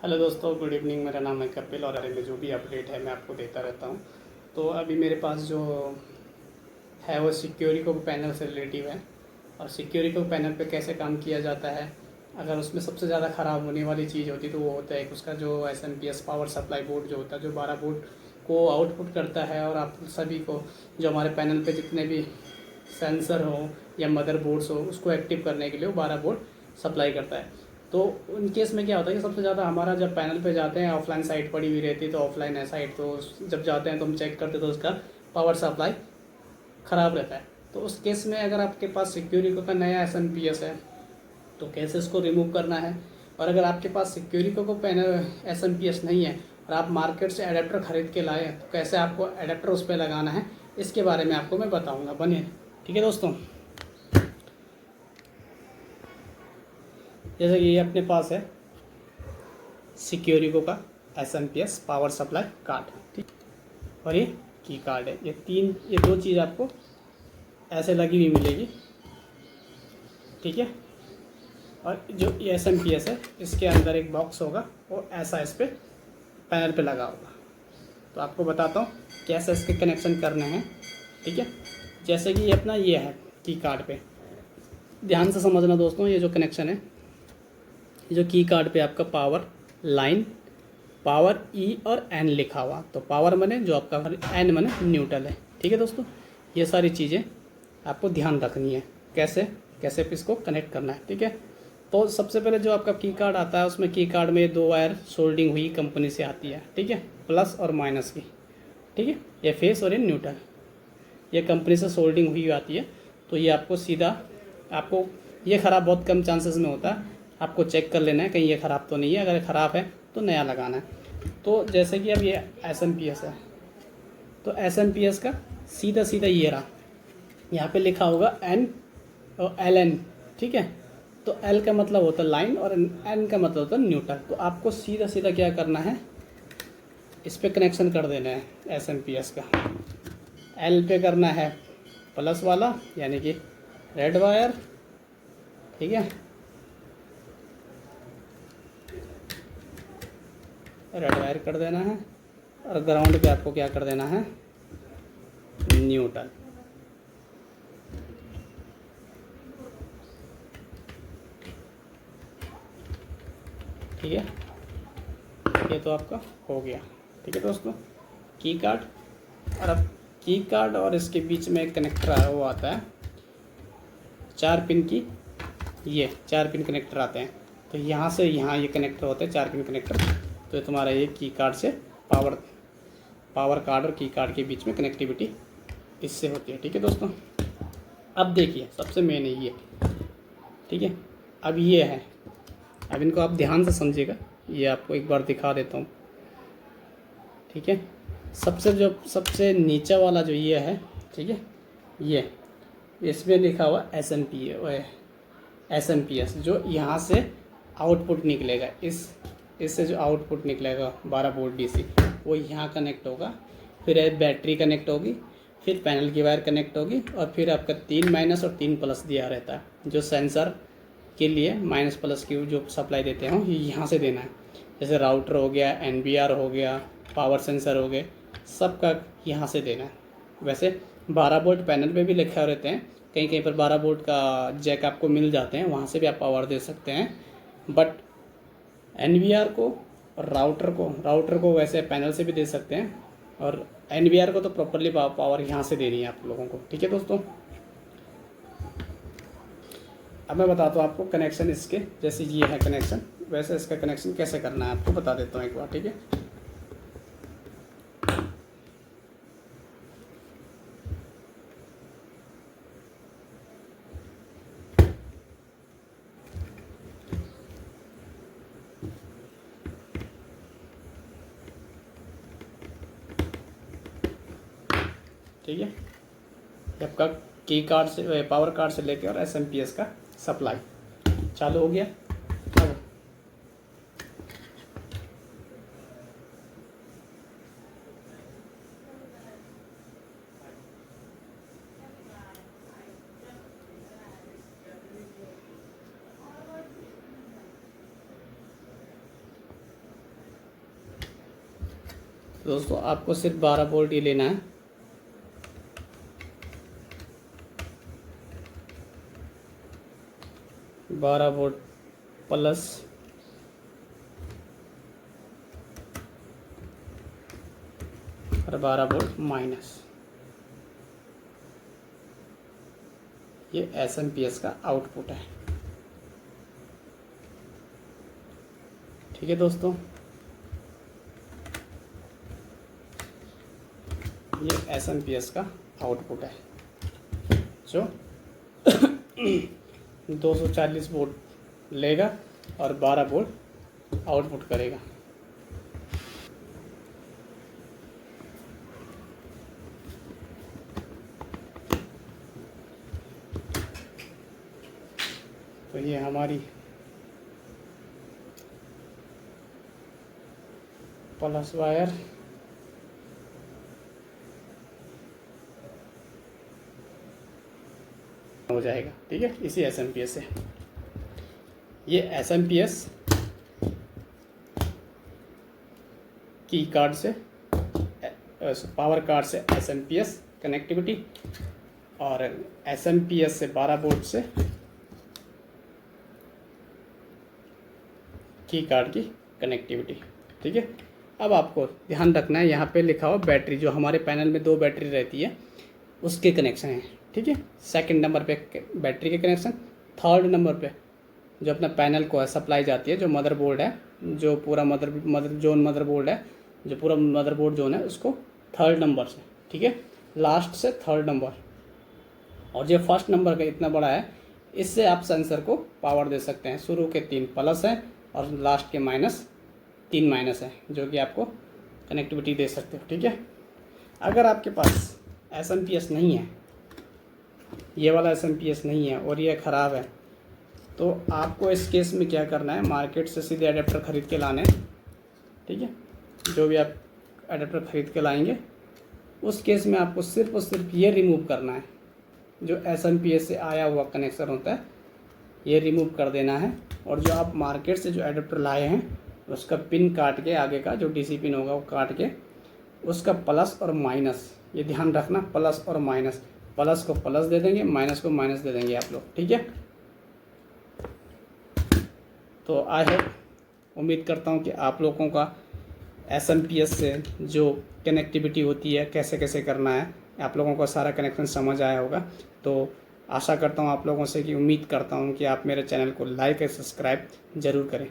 Hello दोस्तों, good evening. मेरा नाम है कपिल और में जो भी अपडेट है मैं आपको देता रहता हूँ। तो अभी मेरे पास जो है वो सिक्योरिको पैनल से रिलेटिव है। और सिक्योरिको पैनल पे कैसे काम किया जाता है, अगर उसमें सबसे ज़्यादा ख़राब होने वाली चीज़ होती तो वो होता है कि उसका जो एस पावर सप्लाई बोर्ड जो होता है, जो 12 वोल्ट को आउटपुट करता है। और आप सभी को जो हमारे पैनल पे जितने भी सेंसर हो या मदरबोर्ड्स हो, उसको एक्टिव करने के लिए वो 12 वोल्ट सप्लाई करता है। तो उन केस में क्या होता है कि सबसे ज़्यादा हमारा जब पैनल पे जाते हैं, ऑफलाइन साइट पड़ी हुई रहती है, तो ऑफलाइन है साइट, तो जब जाते हैं तो हम चेक करते हैं तो उसका पावर सप्लाई ख़राब रहता है। तो उस केस में अगर आपके पास सिक्योरिको का नया एस है तो कैसे इसको रिमूव करना है। और अगर आपके पास सिक्योरिको को पैनल एस नहीं है और आप मार्केट से एडेप्टर ख़रीद के लाए तो कैसे आपको एडेप्टर उस पर लगाना है, इसके बारे में आपको मैं बताऊँगा। बनिए, ठीक है दोस्तों। जैसे कि ये अपने पास है सिक्योरिको का एस पावर सप्लाई कार्ड, ठीक। और ये की कार्ड है। ये दो चीज़ आपको ऐसे लगी हुई मिलेगी, ठीक है। और जो ये एस है, इसके अंदर एक बॉक्स होगा और ऐसा इस पर पैनल पे लगा होगा। तो आपको बताता हूँ कैसे इसके कनेक्शन करने हैं, ठीक है। जैसे कि ये अपना ये है की कार्ड पे, ध्यान से समझना दोस्तों। ये जो कनेक्शन है, ये जो की कार्ड पे आपका पावर लाइन, पावर ई और एन लिखा हुआ, तो पावर मने जो आपका, एन मने न्यूट्रल है, ठीक है दोस्तों। ये सारी चीज़ें आपको ध्यान रखनी है, कैसे कैसे इसको कनेक्ट करना है, ठीक है। तो सबसे पहले जो आपका की कार्ड आता है, उसमें की कार्ड में 2 वायर सोल्डिंग हुई कंपनी से आती है, ठीक है, प्लस और माइनस की, ठीक है। ये फेस और ये न्यूट्रल, ये कंपनी से सोल्डिंग हुई आती है। तो ये आपको सीधा, आपको ये ख़राब बहुत कम चांसेस में होता है, आपको चेक कर लेना है कहीं ये ख़राब तो नहीं है। अगर ख़राब है तो नया लगाना है। तो जैसे कि अब ये एस है, तो एस का सीधा सीधा ये रहा, यहाँ पे लिखा होगा एन और एल एन, ठीक है। तो एल का मतलब होता है लाइन और एन का मतलब होता है न्यूट्रल। तो आपको सीधा सीधा क्या करना है, इस पर कनेक्शन कर देना है एस का। एल पे करना है प्लस वाला, यानी कि रेड वायर, ठीक है, रेड वायर कर देना है। और ग्राउंड पे आपको क्या कर देना है, न्यूट्रल, ठीक है। ये तो आपका हो गया, ठीक है दोस्तों, की कार्ड। और अब की कार्ड और इसके बीच में एक कनेक्टर वो आता है 4 पिन की, ये 4 पिन कनेक्टर आते हैं। तो यहाँ से यहाँ ये कनेक्टर होते हैं 4 पिन कनेक्टर। तो ये तुम्हारा ये की कार्ड से पावर पावर कार्ड और की कार्ड के बीच में कनेक्टिविटी इससे होती है, ठीक है दोस्तों। अब देखिए सबसे मेन है ये, ठीक है। अब ये है, अब इनको आप ध्यान से समझिएगा, ये आपको एक बार दिखा देता हूँ, ठीक है। सबसे नीचा वाला जो ये है, ठीक है, ये इसमें लिखा हुआ एस जो यहाँ से आउटपुट निकलेगा, इससे जो आउटपुट निकलेगा 12 वोल्ट डीसी, वो यहाँ कनेक्ट होगा। फिर बैटरी कनेक्ट होगी, फिर पैनल की वायर कनेक्ट होगी, और फिर आपका 3 माइनस और 3 प्लस दिया रहता है। जो सेंसर के लिए माइनस प्लस की जो सप्लाई देते हैं ये यहाँ से देना है। जैसे राउटर हो गया, NBR हो गया, पावर सेंसर हो गए, सबका यहाँ से देना है। वैसे 12 वोल्ट पैनल पे भी लिखे रहते हैं, कहीं कहीं पर 12 वोल्ट का जैक आपको मिल जाते हैं, वहाँ से भी आप पावर दे सकते हैं। बट NBR को और राउटर को वैसे पैनल से भी दे सकते हैं, और NBR को तो प्रॉपरली पावर यहाँ से देनी है आप लोगों को, ठीक है दोस्तों। अब मैं बताता हूँ आपको कनेक्शन इसके, जैसे ये है कनेक्शन, वैसे इसका कनेक्शन कैसे करना है आपको बता देता हूँ एक बार, ठीक है। ठीक है, आपका की कार्ड से, पावर कार्ड से लेकर और एस का सप्लाई चालू हो गया। अब तो दोस्तों आपको सिर्फ 12 वोल्ट ही लेना है। बारह वोल्ट प्लस और 12 वोल्ट माइनस, ये एसएमपीएस का आउटपुट है। ठीक है दोस्तों, ये एसएमपीएस का आउटपुट है जो 240 वोल्ट लेगा और 12 वोल्ट आउटपुट करेगा। तो ये हमारी प्लस वायर हो जाएगा। ठीक है, इसी एसएमपीएस से। ये एसएमपीएस की कार्ड से, पावर कार्ड से एसएमपीएस कनेक्टिविटी, और एसएमपीएस से 12 वोल्ट से की कार्ड की कनेक्टिविटी। ठीक है, अब आपको ध्यान रखना है, यहाँ पे लिखा हुआ बैटरी, जो हमारे पैनल में 2 बैटरी रहती है उसके कनेक्शन है। ठीक है, सेकंड नंबर पे बैटरी के कनेक्शन, थर्ड नंबर पे जो अपना पैनल को सप्लाई जाती है, जो मदरबोर्ड है, जो पूरा मदरबोर्ड है, जो पूरा मदरबोर्ड जोन है, उसको थर्ड नंबर से। ठीक है, लास्ट से थर्ड नंबर, और जो फर्स्ट नंबर का इतना बड़ा है, इससे आप सेंसर को पावर दे सकते हैं। शुरू के 3 प्लस हैं और लास्ट के 3 माइनस है, जो कि आपको कनेक्टिविटी दे सकते हो। ठीक है, अगर आपके पास एसएमपीएस नहीं है, ये वाला एसएमपीएस नहीं है और ये ख़राब है, तो आपको इस केस में क्या करना है, मार्केट से सीधे एडेप्टर ख़रीद के लाने हैं। ठीक है, जो भी आप एडेप्टर ख़रीद के लाएंगे, उस केस में आपको सिर्फ और सिर्फ ये रिमूव करना है, जो एसएमपीएस से आया हुआ कनेक्शन होता है, ये रिमूव कर देना है। और जो आप मार्केट से जो एडेप्टर लाए हैं, उसका पिन काट के, आगे का जो डीसी पिन होगा वो काट के, उसका प्लस और माइनस, ये ध्यान रखना, प्लस और माइनस, प्लस को प्लस दे देंगे, माइनस को माइनस दे देंगे आप लोग। ठीक है, तो आई होप, उम्मीद करता हूँ कि आप लोगों का एसएमपीएस से जो कनेक्टिविटी होती है, कैसे कैसे करना है, आप लोगों को सारा कनेक्शन समझ आया होगा। तो आशा करता हूँ आप लोगों से, कि उम्मीद करता हूँ कि आप मेरे चैनल को लाइक और सब्सक्राइब ज़रूर करें।